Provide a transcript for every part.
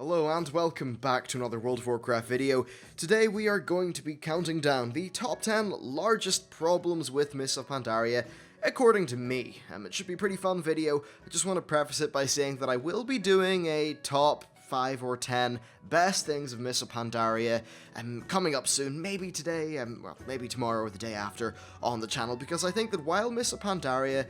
Hello and welcome back to another World of Warcraft video. Today we are going to be counting down the top 10 largest problems with Mists of Pandaria, according to me. It should be a pretty fun video. I just want to preface it by saying that I will be doing a top 5 or 10 best things of Mists of Pandaria coming up soon, maybe today, well, maybe tomorrow or the day after on the channel, because I think that while Mists of Pandaria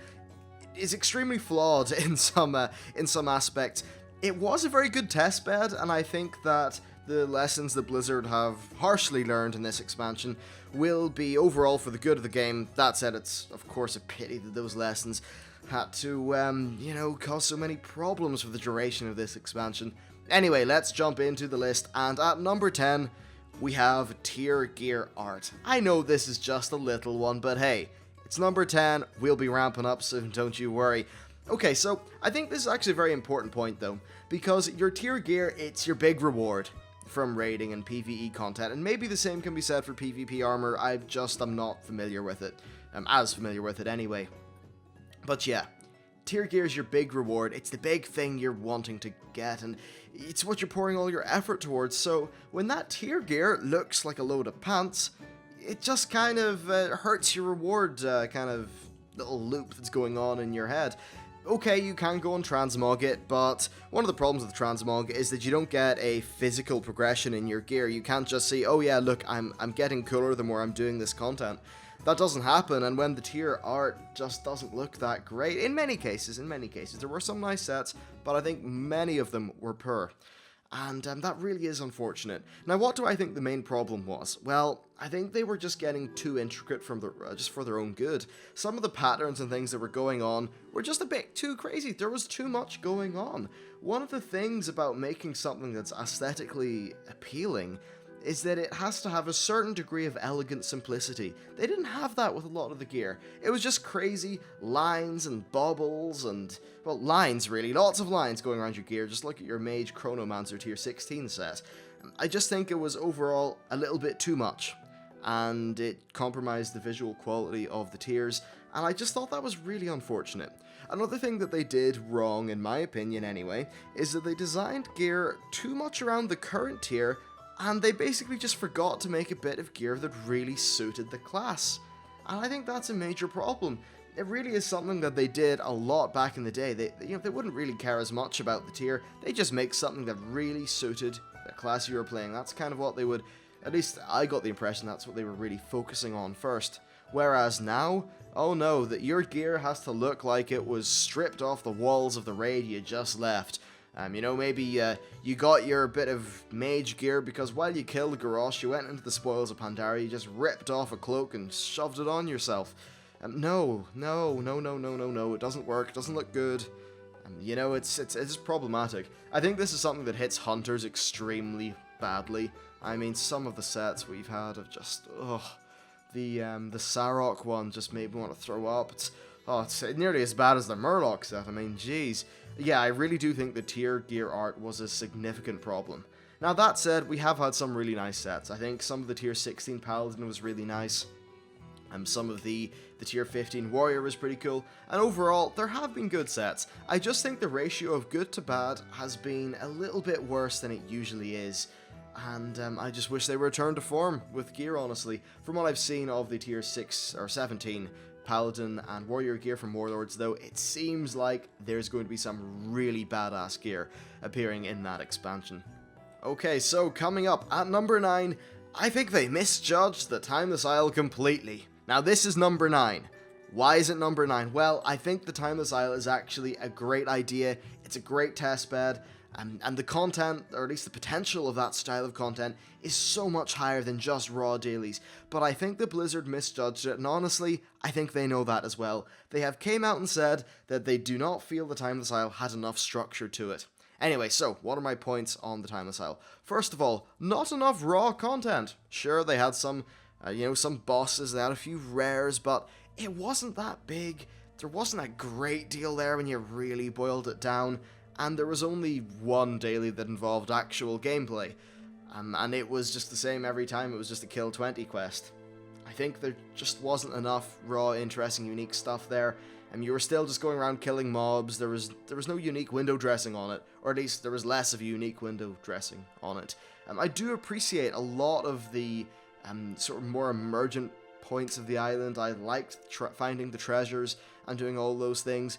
is extremely flawed in some aspects, it was a very good testbed, and I think that the lessons that Blizzard have harshly learned in this expansion will be overall for the good of the game. That said, it's of course a pity that those lessons had to, cause so many problems for the duration of this expansion. Anyway, let's jump into the list, and at number 10, we have tier gear art. I know this is just a little one, but hey, it's number 10, we'll be ramping up soon, don't you worry. Okay, so I think this is actually a very important point though, because your tier gear, it's your big reward from raiding and PvE content, and maybe the same can be said for PvP armor. I'm not familiar with it. I'm as familiar with it anyway. But yeah, tier gear is your big reward. It's the big thing you're wanting to get, and it's what you're pouring all your effort towards. So when that tier gear looks like a load of pants, it just kind of hurts your reward kind of little loop that's going on in your head. Okay, you can go and transmog it, but one of the problems with transmog is that you don't get a physical progression in your gear. You can't just see, oh yeah, look, I'm getting cooler the more I'm doing this content. That doesn't happen, and when the tier art just doesn't look that great, in many cases, there were some nice sets, but I think many of them were poor. And that really is unfortunate. Now, what do I think the main problem was? Well, I think they were just getting too intricate from just for their own good. Some of the patterns and things that were going on were just a bit too crazy. There was too much going on. One of the things about making something that's aesthetically appealing is that it has to have a certain degree of elegant simplicity. They didn't have that with a lot of the gear. It was just crazy lines and baubles and, well, lines really. Lots of lines going around your gear. Just look at your Mage Chronomancer tier 16 set. I just think it was overall a little bit too much, and it compromised the visual quality of the tiers, and I just thought that was really unfortunate. Another thing that they did wrong, in my opinion anyway, is that they designed gear too much around the current tier, and they basically just forgot to make a bit of gear that really suited the class. And I think that's a major problem. It really is something that they did a lot back in the day. They wouldn't really care as much about the tier. They just make something that really suited the class you were playing. That's kind of what they would, at least I got the impression that's what they were really focusing on first. Whereas now, oh no, that your gear has to look like it was stripped off the walls of the raid you just left. Maybe you got your bit of mage gear because while you killed Garrosh, you went into the spoils of Pandaria, you just ripped off a cloak and shoved it on yourself. No, it doesn't work, it doesn't look good. It's problematic. I think this is something that hits hunters extremely badly. I mean, some of the sets we've had have just, the Sarok one just made me want to throw up. It's nearly as bad as the Murloc set. I mean, jeez. Yeah, I really do think the tier gear art was a significant problem. Now, that said, we have had some really nice sets. I think some of the tier 16 Paladin was really nice. Some of the tier 15 Warrior was pretty cool. And overall, there have been good sets. I just think the ratio of good to bad has been a little bit worse than it usually is. And I just wish they returned to form with gear, honestly. From what I've seen of the tier 6 or 17 Paladin and Warrior gear from Warlords, though, it seems like there's going to be some really badass gear appearing in that expansion. Okay, so coming up at number 9, I think they misjudged the Timeless Isle completely. Now this is number 9. Why is it number 9? Well, I think the Timeless Isle is actually a great idea. It's a great testbed. And the content, or at least the potential of that style of content, is so much higher than just raw dailies. But I think that Blizzard misjudged it, and honestly, I think they know that as well. They have came out and said that they do not feel the Timeless Isle had enough structure to it. Anyway, so, what are my points on the Timeless Isle? First of all, not enough raw content. Sure, they had some bosses, they had a few rares, but it wasn't that big. There wasn't a great deal there when you really boiled it down. And there was only one daily that involved actual gameplay, and it was just the same every time. It was just a kill 20 quest. I think there just wasn't enough raw, interesting, unique stuff there, and you were still just going around killing mobs. There was no unique window dressing on it, or at least there was less of a unique window dressing on it. I do appreciate a lot of the sort of more emergent points of the island. I liked finding the treasures and doing all those things,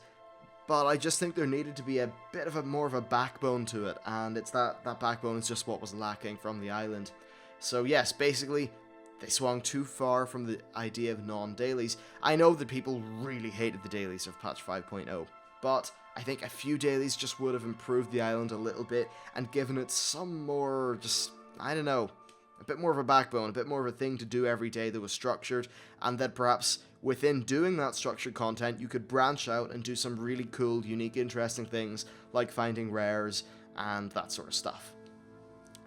but I just think there needed to be a bit of more of a backbone to it, and it's that backbone is just what was lacking from the island. So yes, basically, they swung too far from the idea of non-dailies. I know that people really hated the dailies of patch 5.0, but I think a few dailies just would have improved the island a little bit and given it some more, just, I don't know, a bit more of a backbone, a bit more of a thing to do every day that was structured, and that perhaps within doing that structured content, you could branch out and do some really cool, unique, interesting things, like finding rares and that sort of stuff.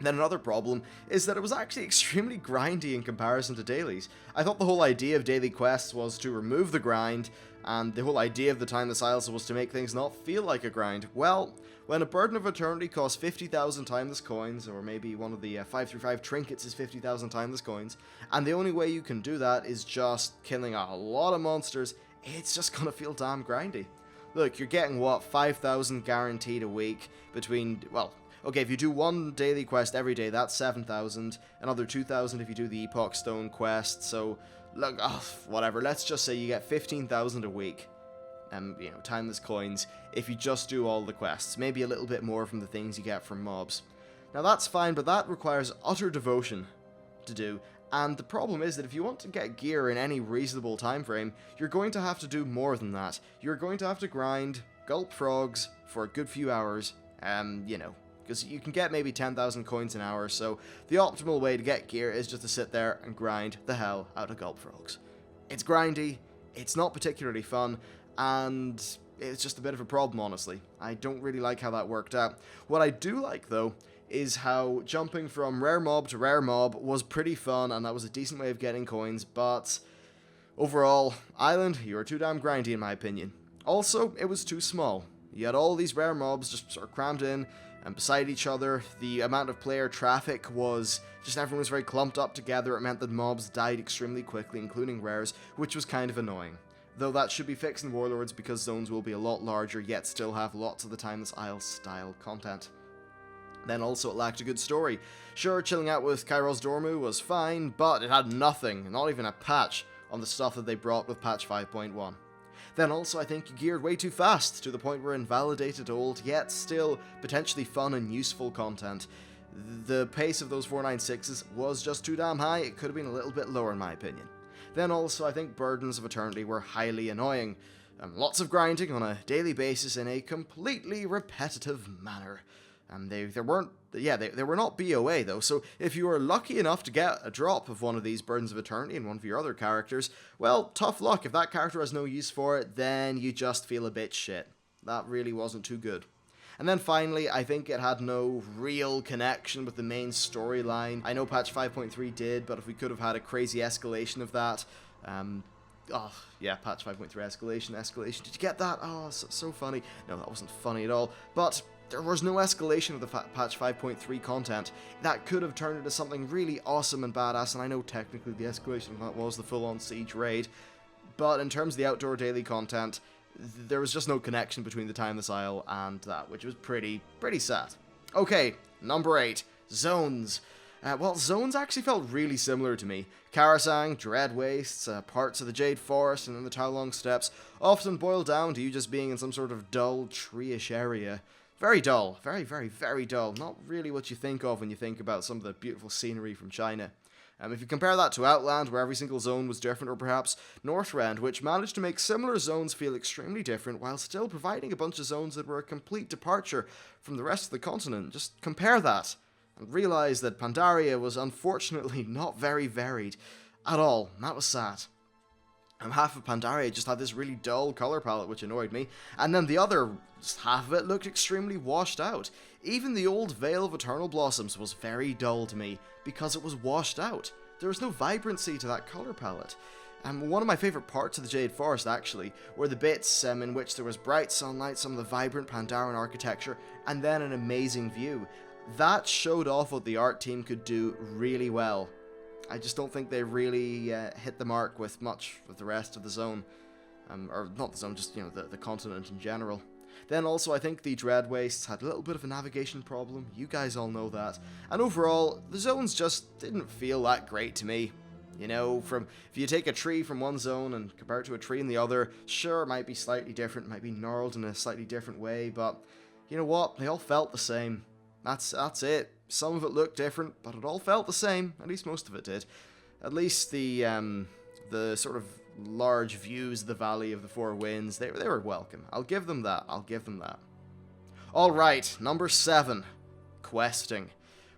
Then another problem is that it was actually extremely grindy in comparison to dailies. I thought the whole idea of daily quests was to remove the grind, and the whole idea of the Timeless Isles was to make things not feel like a grind. Well, when a Burden of Eternity costs 50,000 Timeless Coins, or maybe one of the 535 trinkets is 50,000 Timeless Coins, and the only way you can do that is just killing a lot of monsters, it's just gonna feel damn grindy. Look, you're getting, what, 5,000 guaranteed a week between, well, okay, if you do one daily quest every day, that's 7,000, another 2,000 if you do the Epoch Stone quest, so, look, whatever, let's just say you get 15,000 a week, Timeless Coins, if you just do all the quests, maybe a little bit more from the things you get from mobs. Now that's fine, but that requires utter devotion to do, and the problem is that if you want to get gear in any reasonable time frame, you're going to have to do more than that. You're going to have to grind Gulp Frogs for a good few hours, because you can get maybe 10,000 coins an hour, so the optimal way to get gear is just to sit there and grind the hell out of Gulp Frogs. It's grindy, it's not particularly fun, and it's just a bit of a problem, honestly. I don't really like how that worked out. What I do like, though, is how jumping from rare mob to rare mob was pretty fun, and that was a decent way of getting coins, but overall, Island, you were too damn grindy in my opinion. Also, it was too small. You had all these rare mobs just sort of crammed in, and beside each other, the amount of player traffic was just everyone was very clumped up together. It meant that mobs died extremely quickly, including rares, which was kind of annoying. Though that should be fixed in Warlords because zones will be a lot larger, yet still have lots of the Timeless Isle style content. Then also it lacked a good story. Sure, chilling out with Kairos Dormu was fine, but it had nothing, not even a patch, on the stuff that they brought with patch 5.1. Then also I think you geared way too fast, to the point where invalidated old, yet still potentially fun and useful content. The pace of those 496s was just too damn high, it could have been a little bit lower in my opinion. Then also I think Burdens of Eternity were highly annoying. Lots of grinding on a daily basis in a completely repetitive manner. They were not BOA though, so if you were lucky enough to get a drop of one of these Burdens of Eternity in one of your other characters, well, tough luck. If that character has no use for it, then you just feel a bit shit. That really wasn't too good. And then finally, I think it had no real connection with the main storyline. I know patch 5.3 did, but if we could have had a crazy escalation of that, patch 5.3 escalation, did you get that? Oh, so funny. No, that wasn't funny at all, but there was no escalation of the patch 5.3 content. That could have turned into something really awesome and badass, and I know technically the escalation of that was the full-on siege raid, but in terms of the outdoor daily content, there was just no connection between the Timeless Isle and that, which was pretty sad. Okay, number 8, zones. Zones actually felt really similar to me. Karasang, Dread Wastes, parts of the Jade Forest, and then the Taolong Steppes often boil down to you just being in some sort of dull, tree-ish area. Very dull. Very, very, very dull. Not really what you think of when you think about some of the beautiful scenery from China. If you compare that to Outland, where every single zone was different, or perhaps Northrend, which managed to make similar zones feel extremely different while still providing a bunch of zones that were a complete departure from the rest of the continent, just compare that and realize that Pandaria was unfortunately not very varied at all. That was sad. Half of Pandaria just had this really dull color palette, which annoyed me, and then the other half of it looked extremely washed out. Even the old Vale of Eternal Blossoms was very dull to me, because it was washed out. There was no vibrancy to that color palette. One of my favourite parts of the Jade Forest, actually, were the bits in which there was bright sunlight, some of the vibrant Pandaren architecture, and then an amazing view. That showed off what the art team could do really well. I just don't think they really hit the mark with much of the rest of the zone. or not the zone, just, the continent in general. Then also, I think the Dread Wastes had a little bit of a navigation problem. You guys all know that. And overall, the zones just didn't feel that great to me. If you take a tree from one zone and compare it to a tree in the other, sure, it might be slightly different, might be gnarled in a slightly different way, but you know what? They all felt the same. That's it. Some of it looked different, but it all felt the same. At least most of it did. At least the sort of large views of the Valley of the Four Winds, they were welcome. I'll give them that. Alright, number 7. Questing.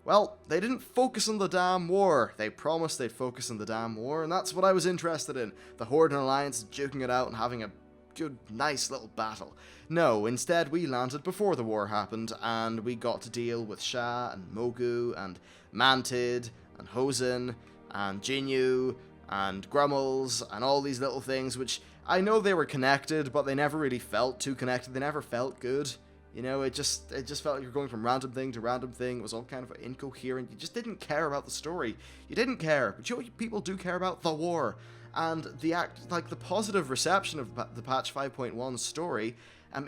Well, they didn't focus on the damn war. They promised they'd focus on the damn war, and that's what I was interested in. The Horde and Alliance duking it out and having a good, nice little battle. No, instead we landed before the war happened, and we got to deal with Sha and Mogu and Mantid and Hosen and Jinyu and Grummels and all these little things, which I know they were connected, but they never really felt too connected. They never felt good. It just felt like you're going from random thing to random thing. It was all kind of incoherent. You just didn't care about the story. You didn't care. But you know what people do care about? The war. And the positive reception of the patch 5.1 story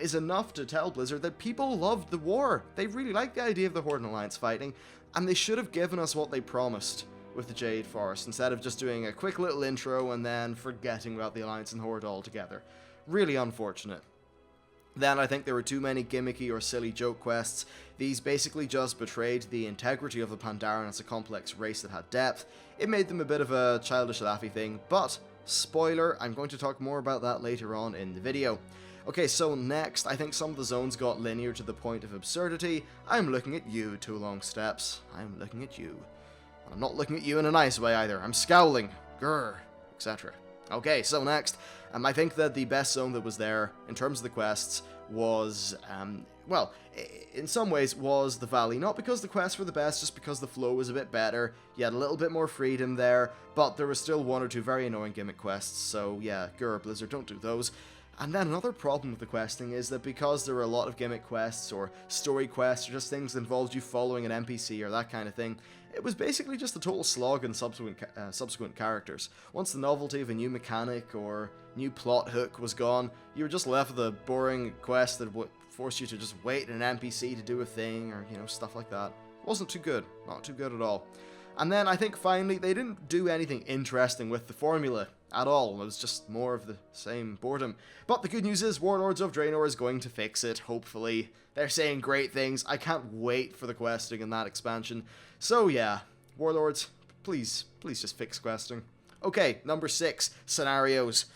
is enough to tell Blizzard that people loved the war. They really liked the idea of the Horde and Alliance fighting, and they should have given us what they promised with the Jade Forest, instead of just doing a quick little intro and then forgetting about the Alliance and Horde altogether. Really unfortunate. Then I think there were too many gimmicky or silly joke quests. These basically just betrayed the integrity of the Pandaren as a complex race that had depth. It made them a bit of a childish laughy thing, but, spoiler, I'm going to talk more about that later on in the video. Okay, so next, I think some of the zones got linear to the point of absurdity. I'm looking at you, Too Long Steps. I'm looking at you. And I'm not looking at you in a nice way either. I'm scowling. Grr, etc. Okay, so next, I think that the best zone that was there, in terms of the quests, was, well, in some ways, was the Valley. Not because the quests were the best, just because the flow was a bit better. You had a little bit more freedom there, but there was still one or two very annoying gimmick quests, so yeah, grr, Blizzard, don't do those. And then another problem with the questing is that because there were a lot of gimmick quests, or story quests, or just things that involved you following an NPC or that kind of thing, it was basically just a total slog in subsequent characters. Once the novelty of a new mechanic or new plot hook was gone, you were just left with a boring quest that would force you to just wait in an NPC to do a thing, or, stuff like that. It wasn't too good. Not too good at all. And then I think finally, they didn't do anything interesting with the formula at all. It was just more of the same boredom. But the good news is Warlords of Draenor is going to fix it, hopefully. They're saying great things. I can't wait for the questing in that expansion. So yeah, Warlords, please just fix questing. Okay, number 6, scenarios.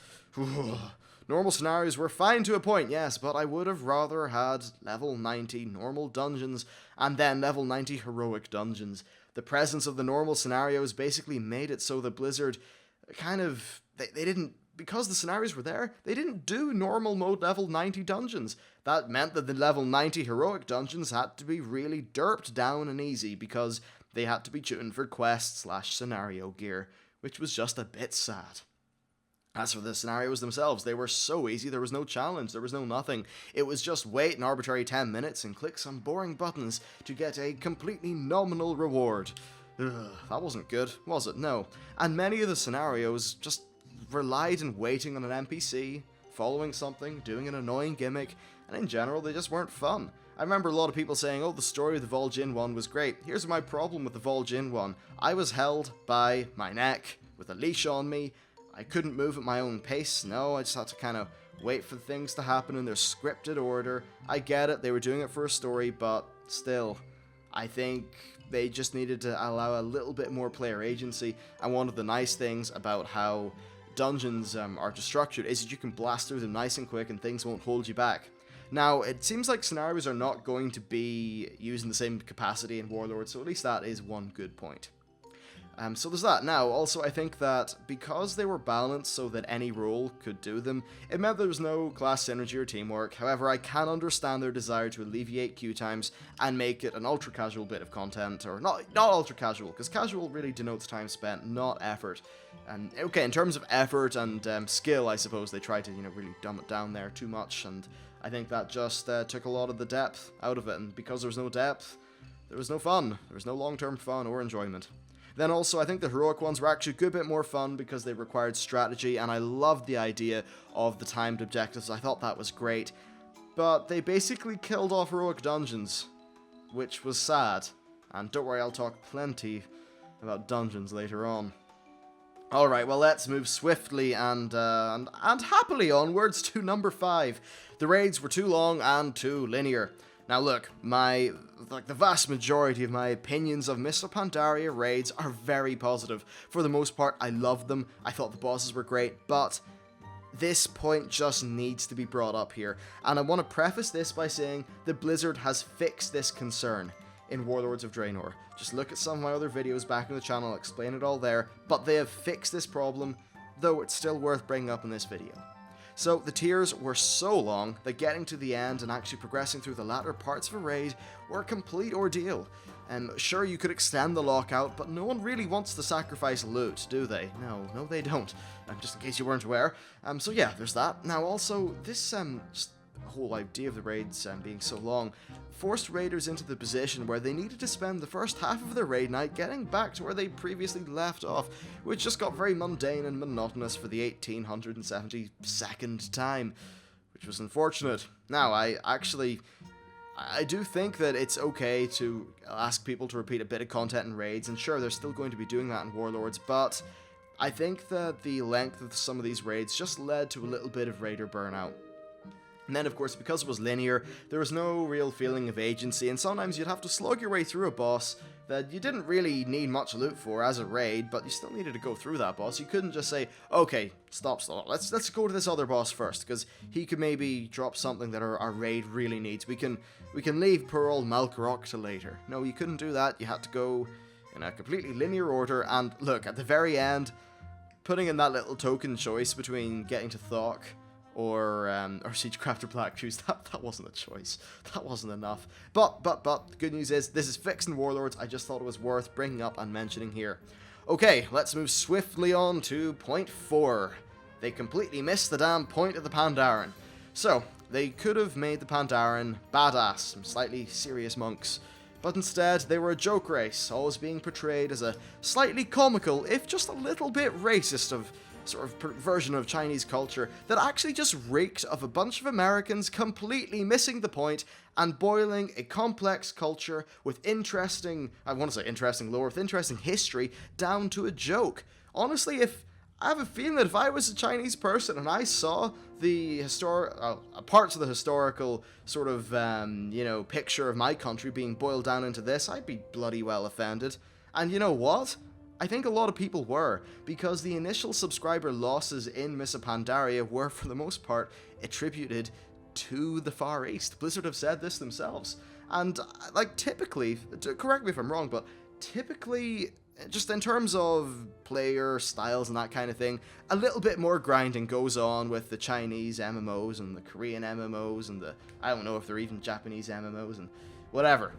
Normal scenarios were fine to a point, yes, but I would have rather had level 90 normal dungeons and then level 90 heroic dungeons. The presence of the normal scenarios basically made it so that Blizzard kind of, they didn't, because the scenarios were there, they didn't do normal mode level 90 dungeons. That meant that the level 90 heroic dungeons had to be really derped down and easy because they had to be tuned for quest/scenario gear, which was just a bit sad. As for the scenarios themselves, they were so easy, there was no challenge, there was no nothing. It was just wait an arbitrary 10 minutes and click some boring buttons to get a completely nominal reward. Ugh, that wasn't good, was it? No. And many of the scenarios just relied on waiting on an NPC, following something, doing an annoying gimmick, and in general, they just weren't fun. I remember a lot of people saying, oh, the story of the Vol'jin one was great. Here's my problem with the Vol'jin one. I was held by my neck with a leash on me. I couldn't move at my own pace. No, I just had to kind of wait for things to happen in their scripted order. I get it, they were doing it for a story, but still, I think they just needed to allow a little bit more player agency. And one of the nice things about how dungeons are structured is that you can blast through them nice and quick and things won't hold you back. Now, it seems like scenarios are not going to be used in the same capacity in Warlords, so at least that is one good point. So there's that. Now, also, I think that because they were balanced so that any role could do them, it meant there was no class synergy or teamwork. However, I can understand their desire to alleviate queue times and make it an ultra-casual bit of content, or not ultra-casual, because casual really denotes time spent, not effort. And okay, in terms of effort and skill, I suppose they tried to, really dumb it down there too much, and I think that just took a lot of the depth out of it, and because there was no depth, there was no fun. There was no long-term fun or enjoyment. Then also, I think the heroic ones were actually a good bit more fun because they required strategy, and I loved the idea of the timed objectives. I thought that was great. But they basically killed off heroic dungeons, which was sad. And don't worry, I'll talk plenty about dungeons later on. Alright, well, let's move swiftly and happily onwards to number 5. The raids were too long and too linear. Now look, the vast majority of my opinions of Mists of Pandaria raids are very positive. For the most part, I loved them, I thought the bosses were great, but this point just needs to be brought up here. And I want to preface this by saying that Blizzard has fixed this concern in Warlords of Draenor. Just look at some of my other videos back on the channel, I'll explain it all there, but they have fixed this problem, though it's still worth bringing up in this video. So, the tiers were so long that getting to the end and actually progressing through the latter parts of a raid were a complete ordeal. Sure, you could extend the lockout, but no one really wants to sacrifice loot, do they? No, they don't. Just in case you weren't aware. So yeah, there's that. Now also, this just whole idea of the raids being so long forced raiders into the position where they needed to spend the first half of their raid night getting back to where they previously left off, which just got very mundane and monotonous for the 1872nd time, which was unfortunate. Now, I do think that it's okay to ask people to repeat a bit of content in raids, and sure, they're still going to be doing that in Warlords, but I think that the length of some of these raids just led to a little bit of raider burnout. And then, of course, because it was linear, there was no real feeling of agency, and sometimes you'd have to slug your way through a boss that you didn't really need much loot for as a raid, but you still needed to go through that boss. You couldn't just say, okay, stop, let's go to this other boss first, because he could maybe drop something that our raid really needs. We can leave poor old Malkorok to later. No, you couldn't do that. You had to go in a completely linear order, and look, at the very end, putting in that little token choice between getting to Thok or Siegecrafter Black Shoes, that wasn't a choice. That wasn't enough. But, the good news is, this is fixed in Warlords. I just thought it was worth bringing up and mentioning here. Okay, let's move swiftly on to point 4. They completely missed the damn point of the Pandaren. So, they could have made the Pandaren badass, some slightly serious monks. But instead, they were a joke race, always being portrayed as a slightly comical, if just a little bit racist version of Chinese culture that actually just reeked of a bunch of Americans completely missing the point and boiling a complex culture with interesting lore, with interesting history, down to a joke. Honestly, I have a feeling that if I was a Chinese person and I saw the parts of the historical sort of, picture of my country being boiled down into this, I'd be bloody well offended. And you know what? I think a lot of people were, because the initial subscriber losses in Mists of Pandaria were, for the most part, attributed to the Far East. Blizzard have said this themselves. And, typically, correct me if I'm wrong, but typically, just in terms of player styles and that kind of thing, a little bit more grinding goes on with the Chinese MMOs and the Korean MMOs and I don't know if they're even Japanese MMOs and whatever.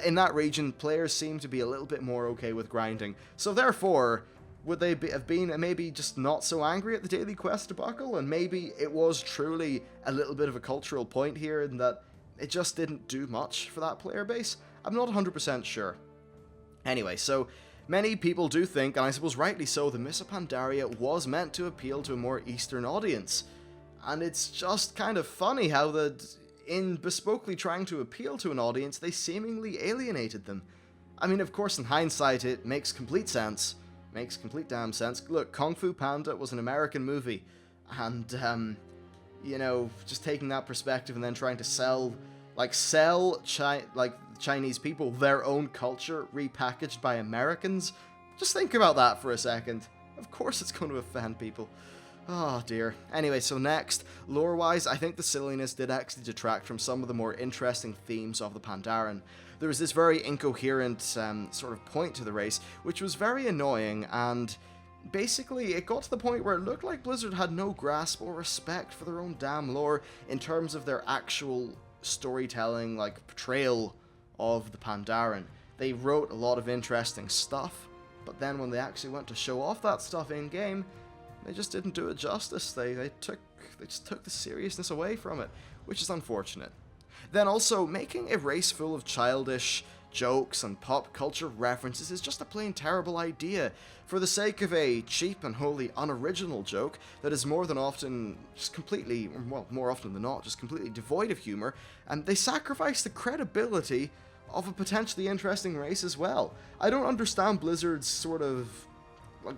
In that region, players seem to be a little bit more okay with grinding. So therefore, would they have been maybe just not so angry at the Daily Quest debacle? And maybe it was truly a little bit of a cultural point here in that it just didn't do much for that player base? I'm not 100% sure. Anyway, so many people do think, and I suppose rightly so, the Mists of Pandaria was meant to appeal to a more Eastern audience. And it's just kind of funny how in bespokely trying to appeal to an audience, they seemingly alienated them. I mean, of course, in hindsight, it makes complete sense. Makes complete damn sense. Look, Kung Fu Panda was an American movie, and, just taking that perspective and then trying to sell Chinese people their own culture repackaged by Americans. Just think about that for a second. Of course it's going to offend people. Oh dear. Anyway, so next, lore-wise, I think the silliness did actually detract from some of the more interesting themes of the Pandaren. There was this very incoherent sort of point to the race, which was very annoying, and basically it got to the point where it looked like Blizzard had no grasp or respect for their own damn lore in terms of their actual storytelling, portrayal of the Pandaren. They wrote a lot of interesting stuff, but then when they actually went to show off that stuff in-game, they just didn't do it justice. They just took the seriousness away from it, which is unfortunate. Then also, making a race full of childish jokes and pop culture references is just a plain terrible idea. For the sake of a cheap and wholly unoriginal joke that is more than often just completely, well, more often than not, just completely devoid of humor, and they sacrifice the credibility of a potentially interesting race as well. I don't understand Blizzard's sort of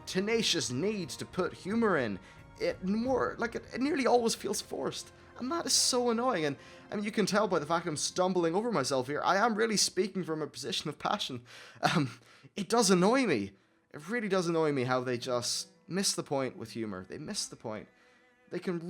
tenacious need to put humor in. It nearly always feels forced. And that is so annoying, and I mean, you can tell by the fact I'm stumbling over myself here, I am really speaking from a position of passion. It does annoy me. It really does annoy me how they just miss the point with humor. They miss the point. They can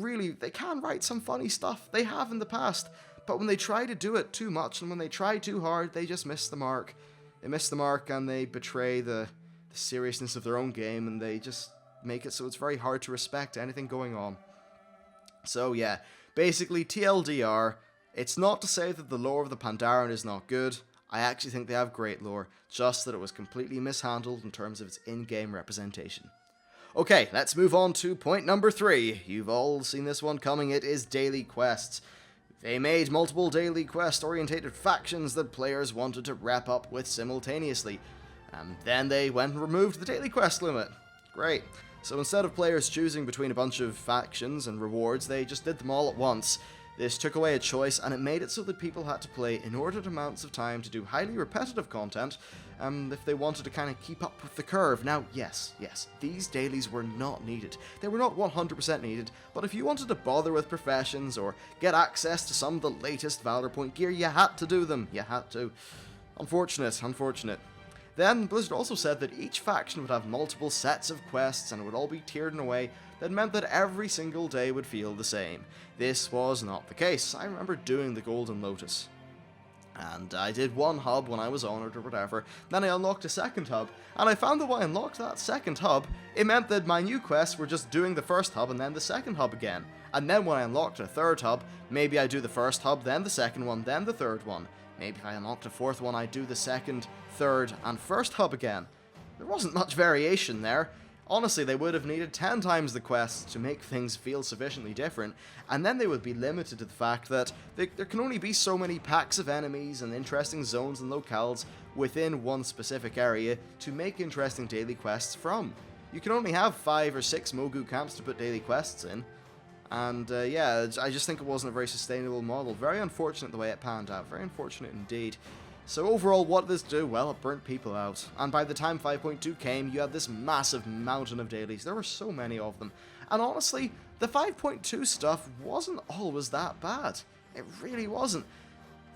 write some funny stuff. They have in the past, but when they try to do it too much, and when they try too hard, they just miss the mark. They miss the mark, and they betray the seriousness of their own game, and they just make it so it's very hard to respect anything going on. So yeah, basically, TLDR, it's not to say that the lore of the Pandaren is not good. I actually think they have great lore, just that it was completely mishandled in terms of its in-game representation. Okay, let's move on to point number 3. You've all seen this one coming, it is daily quests. They made multiple daily quest-orientated factions that players wanted to wrap up with simultaneously. And then they went and removed the daily quest limit. Great. So instead of players choosing between a bunch of factions and rewards, they just did them all at once. This took away a choice, and it made it so that people had to play inordinate amounts of time to do highly repetitive content, if they wanted to kind of keep up with the curve. Now, yes, these dailies were not needed. They were not 100% needed, but if you wanted to bother with professions or get access to some of the latest Valor Point gear, you had to do them. You had to. Unfortunate. Then, Blizzard also said that each faction would have multiple sets of quests and it would all be tiered in a way that meant that every single day would feel the same. This was not the case. I remember doing the Golden Lotus. And I did one hub when I was honored or whatever, then I unlocked a second hub, and I found that when I unlocked that second hub, it meant that my new quests were just doing the first hub and then the second hub again. And then when I unlocked a third hub, maybe I do the first hub, then the second one, then the third one. Maybe if I unlocked a fourth one, I'd do the second, third, and first hub again. There wasn't much variation there. Honestly, they would have needed 10 times the quests to make things feel sufficiently different, and then they would be limited to the fact that there can only be so many packs of enemies and interesting zones and locales within one specific area to make interesting daily quests from. You can only have 5 or 6 Mogu camps to put daily quests in. And yeah, I just think it wasn't a very sustainable model. Very unfortunate the way it panned out. Very unfortunate indeed. So overall, what did this do? Well, it burnt people out. And by the time 5.2 came, you had this massive mountain of dailies. There were so many of them. And honestly, the 5.2 stuff wasn't always that bad. It really wasn't.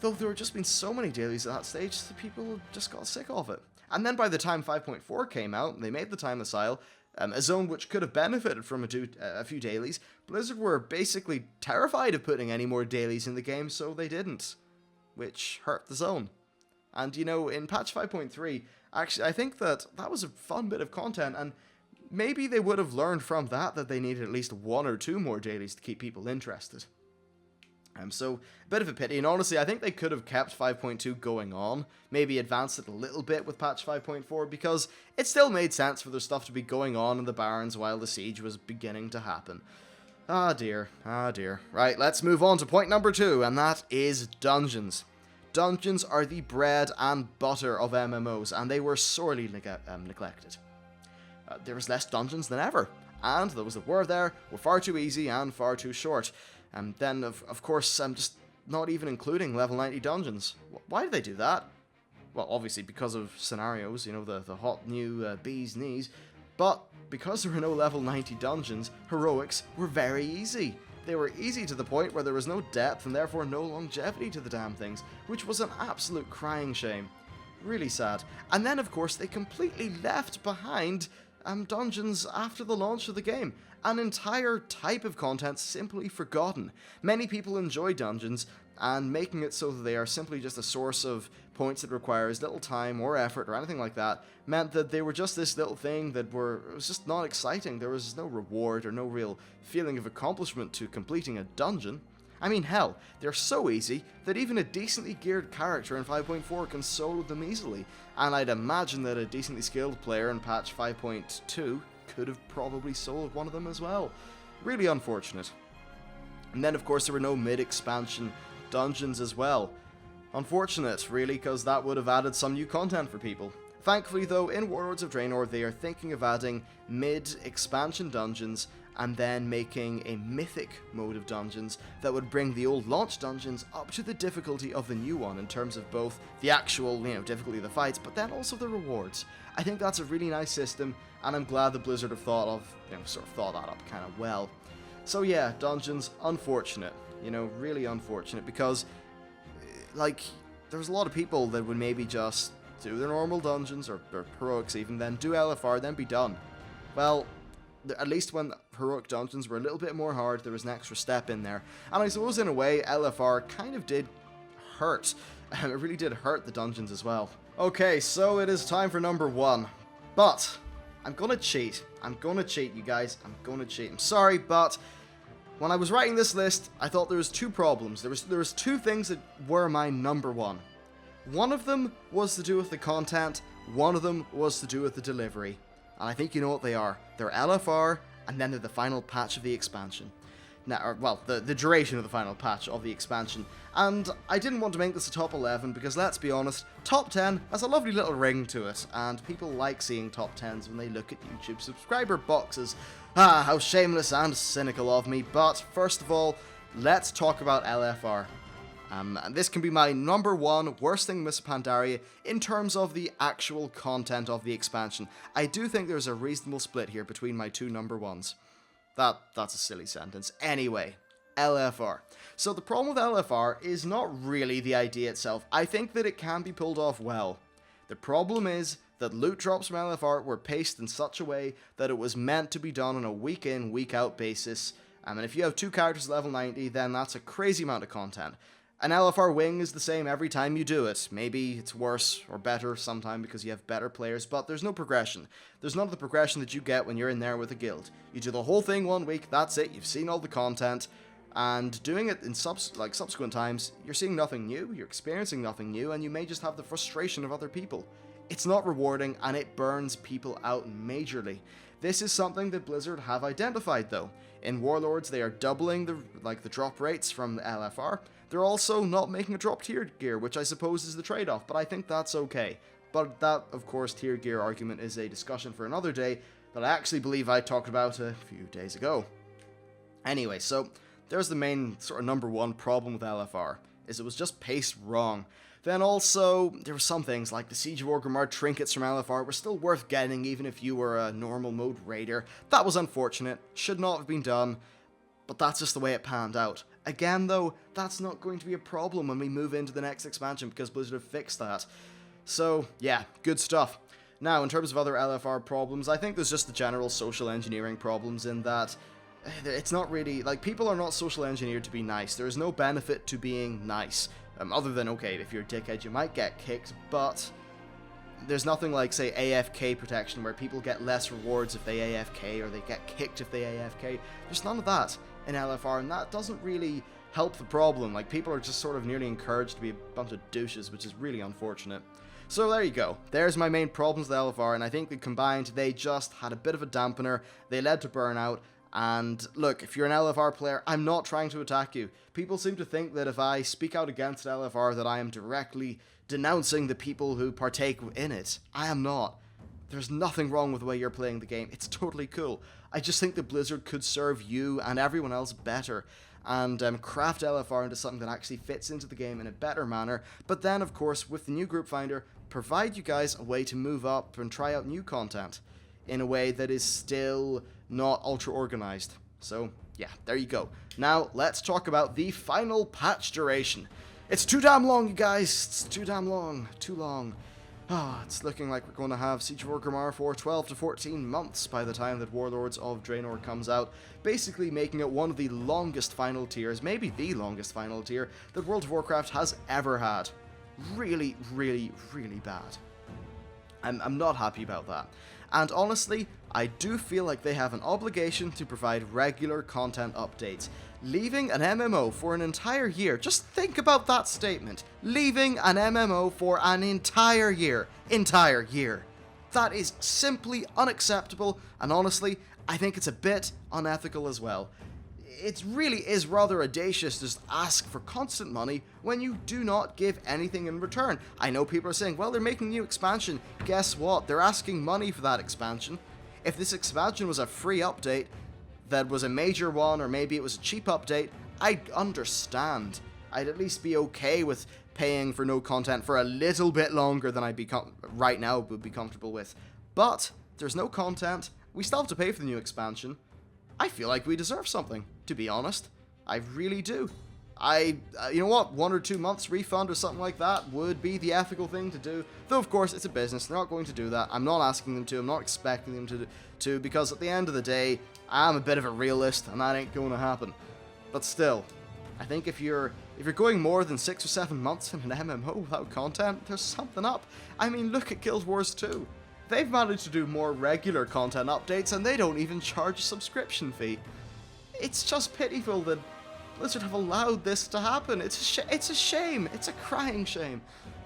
Though there had just been so many dailies at that stage, the people just got sick of it. And then by the time 5.4 came out, they made the Time Missile, a zone which could have benefited from a few dailies. Blizzard were basically terrified of putting any more dailies in the game, so they didn't. Which hurt the zone. And you know, in patch 5.3, actually I think that was a fun bit of content, and maybe they would have learned from that they needed at least 1 or 2 more dailies to keep people interested. So, a bit of a pity, and honestly, I think they could have kept 5.2 going on, maybe advanced it a little bit with patch 5.4, because it still made sense for their stuff to be going on in the Barrens while the siege was beginning to happen. Ah dear. Right, let's move on to point number 2, and that is dungeons. Dungeons are the bread and butter of MMOs, and they were sorely neglected. There was less dungeons than ever, and those that were there were far too easy and far too short. And then, of course, just not even including level 90 dungeons. Why did they do that? Well, obviously because of scenarios, you know, the hot new bee's knees. But because there were no level 90 dungeons, heroics were very easy. They were easy to the point where there was no depth and therefore no longevity to the damn things, which was an absolute crying shame. Really sad. And then, of course, they completely left behind dungeons after the launch of the game. An entire type of content simply forgotten. Many people enjoy dungeons, and making it so that they are simply just a source of points that requires little time or effort or anything like that meant that they were just this little thing that was just not exciting. There was no reward or no real feeling of accomplishment to completing a dungeon. I mean, hell, they're so easy that even a decently geared character in 5.4 can solo them easily, and I'd imagine that a decently skilled player in patch 5.2 could have probably soloed one of them as well. Really unfortunate. And then, of course, there were no mid-expansion dungeons as well. Unfortunate, really, because that would have added some new content for people. Thankfully though, in Warlords of Draenor they are thinking of adding mid-expansion dungeons and then making a mythic mode of dungeons that would bring the old launch dungeons up to the difficulty of the new one in terms of both the actual, difficulty of the fights, but then also the rewards. I think that's a really nice system, and I'm glad the Blizzard have thought that up kind of well. So yeah, dungeons, unfortunate, really unfortunate, because, there's a lot of people that would maybe just do their normal dungeons, or heroics even, then do LFR, then be done. Well, at least when heroic dungeons were a little bit more hard, there was an extra step in there. And I suppose in a way, LFR kind of did hurt. It really did hurt the dungeons as well. Okay, so it is time for number 1. But, I'm gonna cheat. You guys. I'm gonna cheat. I'm sorry, but when I was writing this list, I thought there was 2 problems. There was 2 things that were my number 1. One of them was to do with the content, one of them was to do with the delivery. And I think you know what they are. They're LFR, and then they're the final patch of the expansion. Now, the duration of the final patch of the expansion. And I didn't want to make this a top 11, because let's be honest, top 10 has a lovely little ring to it, and people like seeing top 10s when they look at YouTube subscriber boxes. Ah, how shameless and cynical of me, but first of all, let's talk about LFR. And this can be my number 1 worst thing Miss Pandaria in terms of the actual content of the expansion. I do think there's a reasonable split here between my 2 number 1s. That's a silly sentence. Anyway, LFR. So the problem with LFR is not really the idea itself. I think that it can be pulled off well. The problem is that loot drops from LFR were paced in such a way that it was meant to be done on a week in, week out basis. And if you have 2 characters level 90, then that's a crazy amount of content. An LFR wing is the same every time you do it. Maybe it's worse or better sometime because you have better players, but there's no progression. There's none of the progression that you get when you're in there with a guild. You do the whole thing 1 week, that's it, you've seen all the content, and doing it in subsequent times, you're seeing nothing new, you're experiencing nothing new, and you may just have the frustration of other people. It's not rewarding, and it burns people out majorly. This is something that Blizzard have identified though. In Warlords, they are doubling the drop rates from the LFR. They're also not making a drop tier gear, which I suppose is the trade-off, but I think that's okay. But that, of course, tier gear argument is a discussion for another day that I actually believe I talked about a few days ago. Anyway, so there's the main sort of number 1 problem with LFR, is it was just paced wrong. Then also, there were some things like the Siege of Orgrimmar trinkets from LFR were still worth getting even if you were a normal mode raider. That was unfortunate, should not have been done, but that's just the way it panned out. Again though, that's not going to be a problem when we move into the next expansion because Blizzard have fixed that. So yeah, good stuff. Now in terms of other LFR problems, I think there's just the general social engineering problems in that it's not really, people are not social engineered to be nice. There is no benefit to being nice. Other than, okay, if you're a dickhead you might get kicked, but there's nothing like, say, AFK protection where people get less rewards if they AFK or they get kicked if they AFK. There's none of that in LFR, and that doesn't really help the problem. People are just sort of nearly encouraged to be a bunch of douches, which is really unfortunate. So there you go. There's my main problems with LFR, and I think that combined they just had a bit of a dampener. They led to burnout. And look, if you're an LFR player, I'm not trying to attack you. People seem to think that if I speak out against LFR that I am directly denouncing the people who partake in it. I am not. There's nothing wrong with the way you're playing the game. It's totally cool. I just think that Blizzard could serve you and everyone else better and craft LFR into something that actually fits into the game in a better manner. But then, of course, with the new group finder, provide you guys a way to move up and try out new content in a way that is still not ultra organized. So yeah, there you go. Now let's talk about the final patch duration. It's too damn long, you guys. It's too damn long. Too long. It's looking like we're going to have Siege of Orgrimmar for 12 to 14 months by the time that Warlords of Draenor comes out, basically making it one of the longest final tiers, maybe the longest final tier, that World of Warcraft has ever had. Really, really, really bad. I'm not happy about that. And honestly, I do feel like they have an obligation to provide regular content updates. Leaving an MMO for an entire year, just think about that statement. Leaving an MMO for an entire year. Entire year. That is simply unacceptable, and honestly, I think it's a bit unethical as well. it really is rather audacious to just ask for constant money when you do not give anything in return. I know people are saying, well, they're making a new expansion. Guess what? They're asking money for that expansion. If this expansion was a free update, that was a major one, or maybe it was a cheap update, I'd understand. I'd at least be okay with paying for no content for a little bit longer than I'd be right now would be comfortable with. But there's no content. We still have to pay for the new expansion. I feel like we deserve something, to be honest. I really do. You know what, 1 or 2 months refund or something like that would be the ethical thing to do. Though, of course, it's a business. They're not going to do that. I'm not asking them to. I'm not expecting them to, because at the end of the day, I'm a bit of a realist, and that ain't going to happen. But still, I think if you're going more than 6 or 7 months in an MMO without content, there's something up. I mean, look at Guild Wars 2. They've managed to do more regular content updates, and they don't even charge a subscription fee. It's just pitiful that Blizzard have allowed this to happen. It's a shame. It's a crying shame.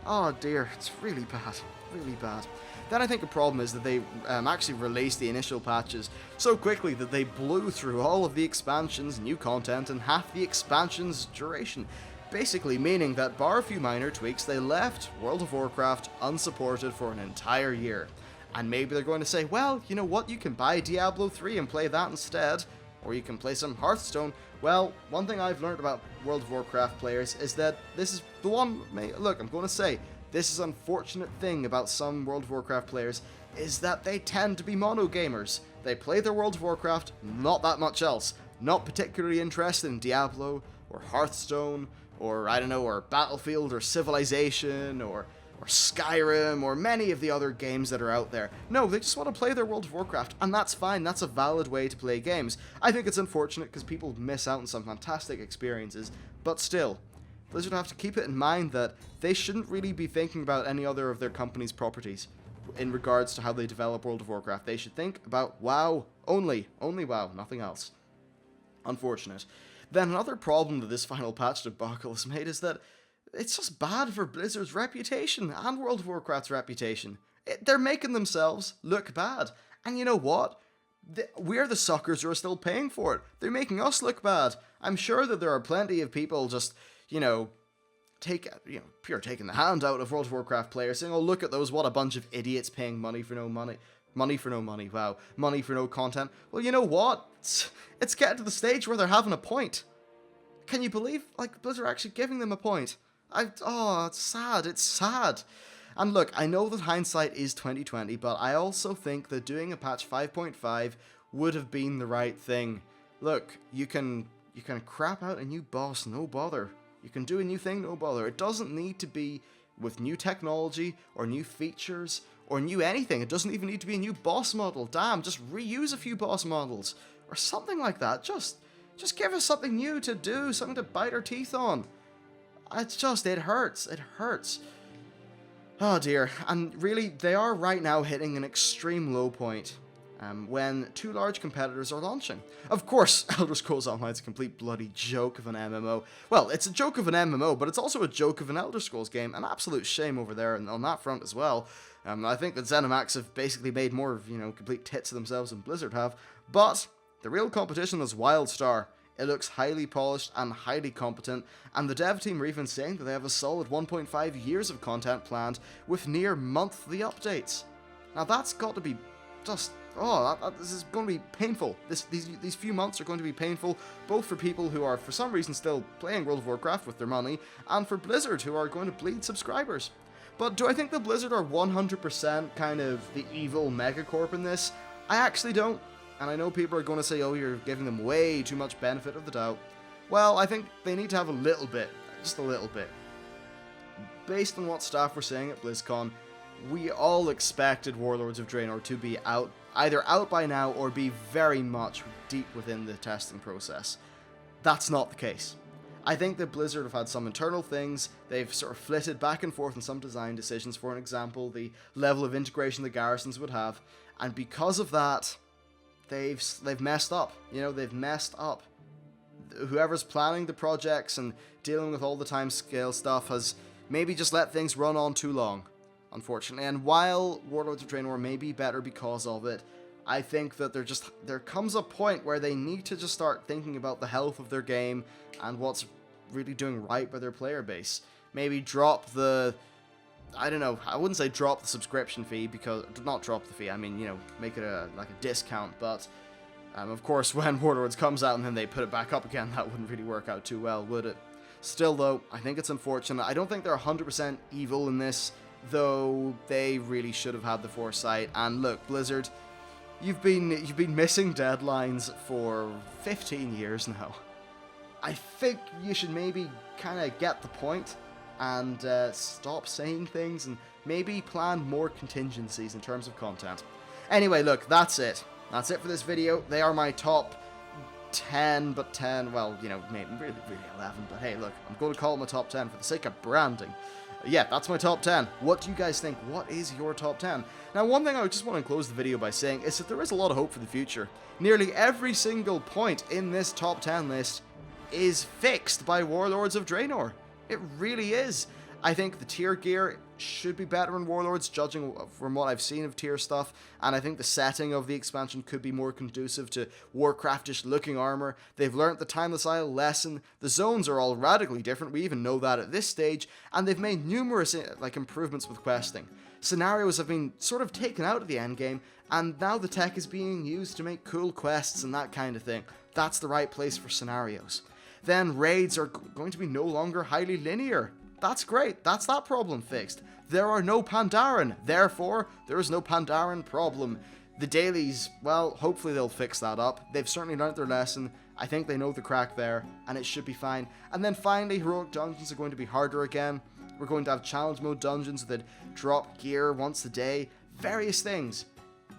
Oh dear, it's really bad. Really bad. Then I think a problem is that they actually released the initial patches so quickly that they blew through all of the expansions, new content, and half the expansion's duration. Basically meaning that, bar a few minor tweaks, they left World of Warcraft unsupported for an entire year. And maybe they're going to say, well, you know what, you can buy Diablo 3 and play that instead, or you can play some Hearthstone. Well, one thing I've learned about World of Warcraft players is that this is the one, look, I'm going to say, this is an unfortunate thing about some World of Warcraft players, is that they tend to be mono gamers. They play their World of Warcraft, not that much else. Not particularly interested in Diablo, or Hearthstone, or, I don't know, or Battlefield, or Civilization, or Skyrim, or many of the other games that are out there. No, they just want to play their World of Warcraft, and that's fine. That's a valid way to play games. I think it's unfortunate because people miss out on some fantastic experiences, but still, Blizzard have to keep it in mind that they shouldn't really be thinking about any other of their company's properties in regards to how they develop World of Warcraft. They should think about WoW only WoW, nothing else. Unfortunate. Then another problem that this final patch debacle has made is that it's just bad for Blizzard's reputation and World of Warcraft's reputation. They're making themselves look bad. And you know what? We're the suckers who are still paying for it. They're making us look bad. I'm sure that there are plenty of people just, pure taking the hand out of World of Warcraft players saying, oh, look at those, what a bunch of idiots paying money for no money. Money for no money, wow. Money for no content. Well, you know what? It's getting to the stage where they're having a point. Can you believe, Blizzard are actually giving them a point? It's sad, it's sad. And look, I know that hindsight is 2020, but I also think that doing a patch 5.5 would have been the right thing. Look, you can crap out a new boss, no bother. You can do a new thing, no bother. It doesn't need to be with new technology, or new features, or new anything. It doesn't even need to be a new boss model. Damn, just reuse a few boss models, or something like that. Just give us something new to do, something to bite our teeth on. It hurts. It hurts. Oh dear. And really, they are right now hitting an extreme low point when two large competitors are launching. Of course, Elder Scrolls Online is a complete bloody joke of an MMO. Well, it's a joke of an MMO, but it's also a joke of an Elder Scrolls game. An absolute shame over there and on that front as well. I think that ZeniMax have basically made more of, complete tits of themselves than Blizzard have. But the real competition is WildStar. It looks highly polished and highly competent, and the dev team are even saying that they have a solid 1.5 years of content planned with near monthly updates. Now that's got to be just, this is going to be painful. These few months are going to be painful, both for people who are for some reason still playing World of Warcraft with their money, and for Blizzard who are going to bleed subscribers. But do I think that Blizzard are 100% kind of the evil megacorp in this? I actually don't. And I know people are going to say, oh, you're giving them way too much benefit of the doubt. Well, I think they need to have a little bit, just a little bit. Based on what staff were saying at BlizzCon, we all expected Warlords of Draenor to be either out by now or be very much deep within the testing process. That's not the case. I think that Blizzard have had some internal things. They've sort of flitted back and forth in some design decisions. For an example, the level of integration the garrisons would have. And because of that, they've messed up. They've messed up. Whoever's planning the projects and dealing with all the timescale stuff has maybe just let things run on too long, unfortunately. And while Warlords of Draenor may be better because of it, I think that there comes a point where they need to just start thinking about the health of their game and what's really doing right by their player base. Maybe drop the, I don't know, I wouldn't say drop the subscription fee, because, not drop the fee, I mean, you know, make it like a discount, but of course when Warlords comes out and then they put it back up again, that wouldn't really work out too well, would it? Still though, I think it's unfortunate. I don't think they're 100% evil in this, though they really should have had the foresight. And look, Blizzard, you've been missing deadlines for 15 years now. I think you should maybe kind of get the point and stop saying things and maybe plan more contingencies in terms of content. Anyway, look, that's it. That's it for this video. They are my top 10, but 10, well, you know, maybe really 11, but hey, look, I'm going to call it my top 10 for the sake of branding. Yeah, that's my top 10. What do you guys think? What is your top 10? Now, one thing I just want to close the video by saying is that there is a lot of hope for the future. Nearly every single point in this top 10 list is fixed by Warlords of Draenor. It really is. I think the tier gear should be better in Warlords, judging from what I've seen of tier stuff, and I think the setting of the expansion could be more conducive to Warcraftish looking armor. They've learnt the Timeless Isle lesson. The zones are all radically different, we even know that at this stage, and they've made numerous improvements with questing. Scenarios have been sort of taken out of the endgame, and now the tech is being used to make cool quests and that kind of thing. That's the right place for scenarios. Then raids are going to be no longer highly linear. That's great, that's that problem fixed. There are no Pandaren, therefore there is no Pandaren problem. The dailies, well, hopefully they'll fix that up. They've certainly learnt their lesson. I think they know the crack there, and it should be fine. And then finally, heroic dungeons are going to be harder again. We're going to have challenge mode dungeons that drop gear once a day, various things.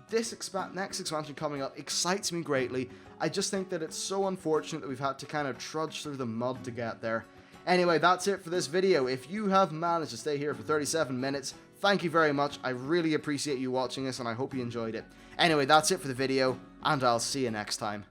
This next expansion coming up excites me greatly. I just think that it's so unfortunate that we've had to kind of trudge through the mud to get there. Anyway, that's it for this video. If you have managed to stay here for 37 minutes, thank you very much. I really appreciate you watching this, and I hope you enjoyed it. Anyway, that's it for the video, and I'll see you next time.